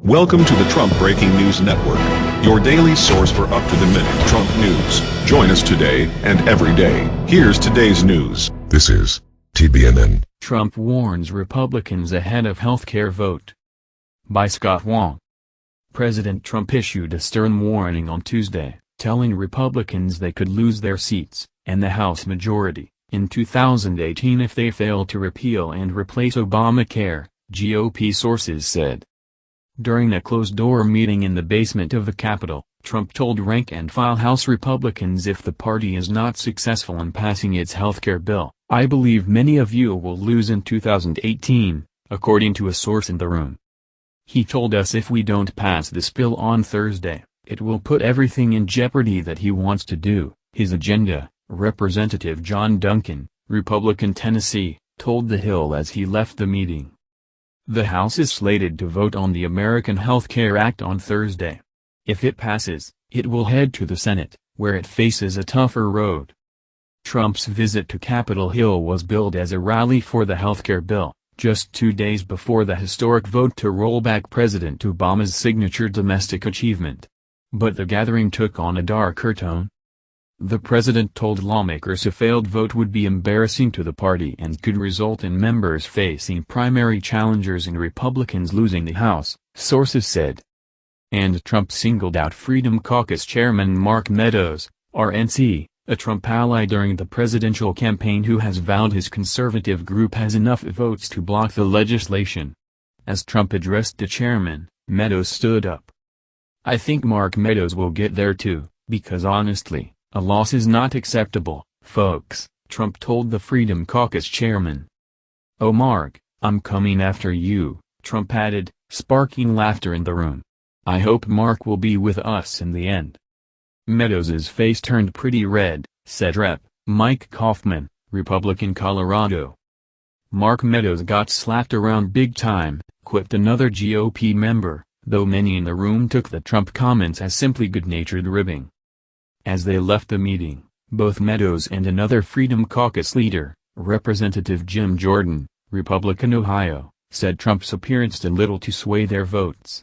Welcome to the Trump Breaking News Network, your daily source for up-to-the-minute Trump news. Join us today and every day. Here's today's news. This is TBNN. Trump warns Republicans ahead of healthcare vote. By Scott Wong. President Trump issued a stern warning on Tuesday, telling Republicans they could lose their seats, and the House majority, in 2018 if they fail to repeal and replace Obamacare, GOP sources said. During a closed-door meeting in the basement of the Capitol, Trump told rank-and-file House Republicans if the party is not successful in passing its healthcare bill, "I believe many of you will lose in 2018, according to a source in the room. He told us if we don't pass this bill on Thursday, it will put everything in jeopardy that he wants to do, his agenda," Representative John Duncan, Republican Tennessee, told The Hill as he left the meeting. The House is slated to vote on the American Health Care Act on Thursday. If it passes, it will head to the Senate, where it faces a tougher road. Trump's visit to Capitol Hill was billed as a rally for the healthcare bill, just 2 days before the historic vote to roll back President Obama's signature domestic achievement. But the gathering took on a darker tone. The president told lawmakers a failed vote would be embarrassing to the party and could result in members facing primary challengers and Republicans losing the House, sources said. And Trump singled out Freedom Caucus Chairman Mark Meadows, RNC, a Trump ally during the presidential campaign who has vowed his conservative group has enough votes to block the legislation. As Trump addressed the chairman, Meadows stood up. "I think Mark Meadows will get there too, because honestly, a loss is not acceptable, folks," Trump told the Freedom Caucus chairman. "Oh Mark, I'm coming after you," Trump added, sparking laughter in the room. "I hope Mark will be with us in the end." Meadows's face turned pretty red, said Rep. Mike Kaufman, Republican Colorado. "Mark Meadows got slapped around big time," quipped another GOP member, though many in the room took the Trump comments as simply good-natured ribbing. As they left the meeting, both Meadows and another Freedom Caucus leader, Representative Jim Jordan, Republican Ohio, said Trump's appearance did little to sway their votes.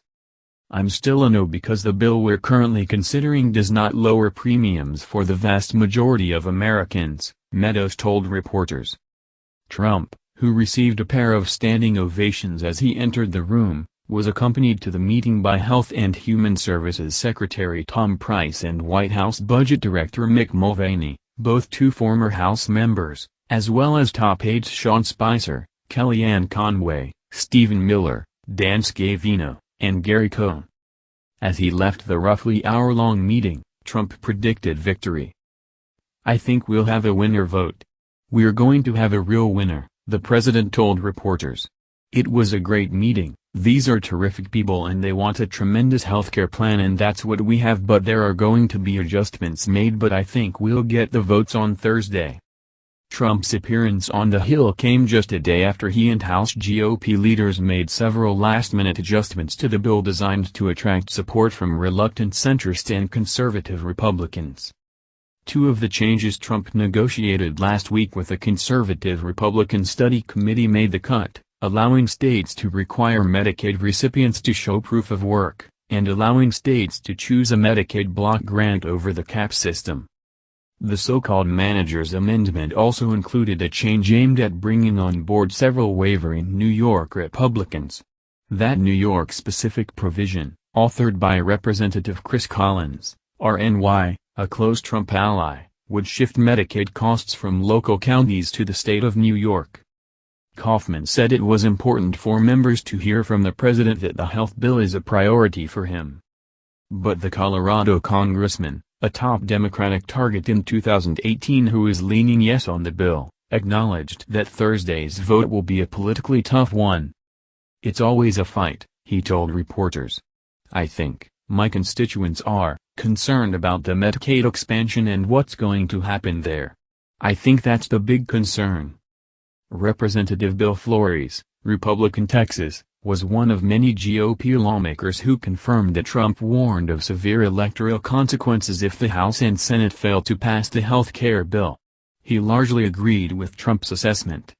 "I'm still a no because the bill we're currently considering does not lower premiums for the vast majority of Americans," Meadows told reporters. Trump, who received a pair of standing ovations as he entered the room, was accompanied to the meeting by Health and Human Services Secretary Tom Price and White House Budget Director Mick Mulvaney, both two former House members, as well as top aides Sean Spicer, Kellyanne Conway, Stephen Miller, Dan Scavino, and Gary Cohn. As he left the roughly hour-long meeting, Trump predicted victory. "I think we'll have a winner vote. We're going to have a real winner," the president told reporters. "It was a great meeting. These are terrific people and they want a tremendous healthcare plan and that's what we have, but there are going to be adjustments made, but I think we'll get the votes on Thursday." Trump's appearance on the Hill came just a day after he and House GOP leaders made several last-minute adjustments to the bill designed to attract support from reluctant centrist and conservative Republicans. Two of the changes Trump negotiated last week with a conservative Republican study committee made the cut, allowing states to require Medicaid recipients to show proof of work, and allowing states to choose a Medicaid block grant over the cap system. The so-called manager's amendment also included a change aimed at bringing on board several wavering New York Republicans. That New York-specific provision, authored by Representative Chris Collins, RNY, a close Trump ally, would shift Medicaid costs from local counties to the state of New York. Kaufman said it was important for members to hear from the president that the health bill is a priority for him. But the Colorado congressman, a top Democratic target in 2018 who is leaning yes on the bill, acknowledged that Thursday's vote will be a politically tough one. "It's always a fight," he told reporters. "I think my constituents are concerned about the Medicaid expansion and what's going to happen there. I think that's the big concern." Representative Bill Flores, Republican Texas, was one of many GOP lawmakers who confirmed that Trump warned of severe electoral consequences if the House and Senate failed to pass the health care bill. He largely agreed with Trump's assessment.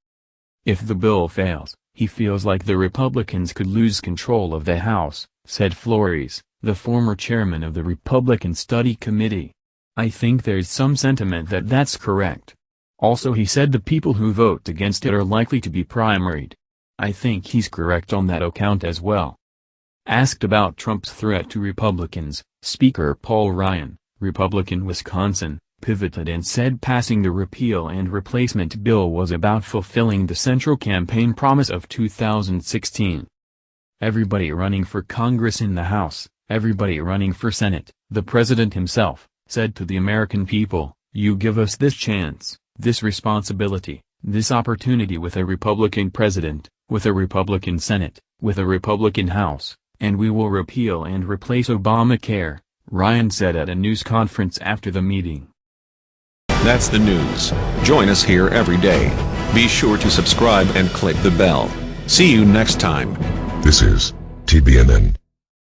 If the bill fails, he feels like the Republicans could lose control of the House, said Flores, the former chairman of the Republican Study Committee. I think there's some sentiment that that's correct. Also, he said the people who vote against it are likely to be primaried. I think he's correct on that account as well. Asked about Trump's threat to Republicans, Speaker Paul Ryan, Republican Wisconsin, pivoted and said passing the repeal and replacement bill was about fulfilling the central campaign promise of 2016. Everybody running for Congress in the House, everybody running for Senate, the president himself, said to the American people, you give us this chance, this responsibility, this opportunity with a Republican president, with a Republican Senate, with a Republican House, and we will repeal and replace Obamacare, Ryan said at a news conference after the meeting. That's the news. Join us here every day. Be sure to subscribe and click the bell. See you next time. This is TBNN.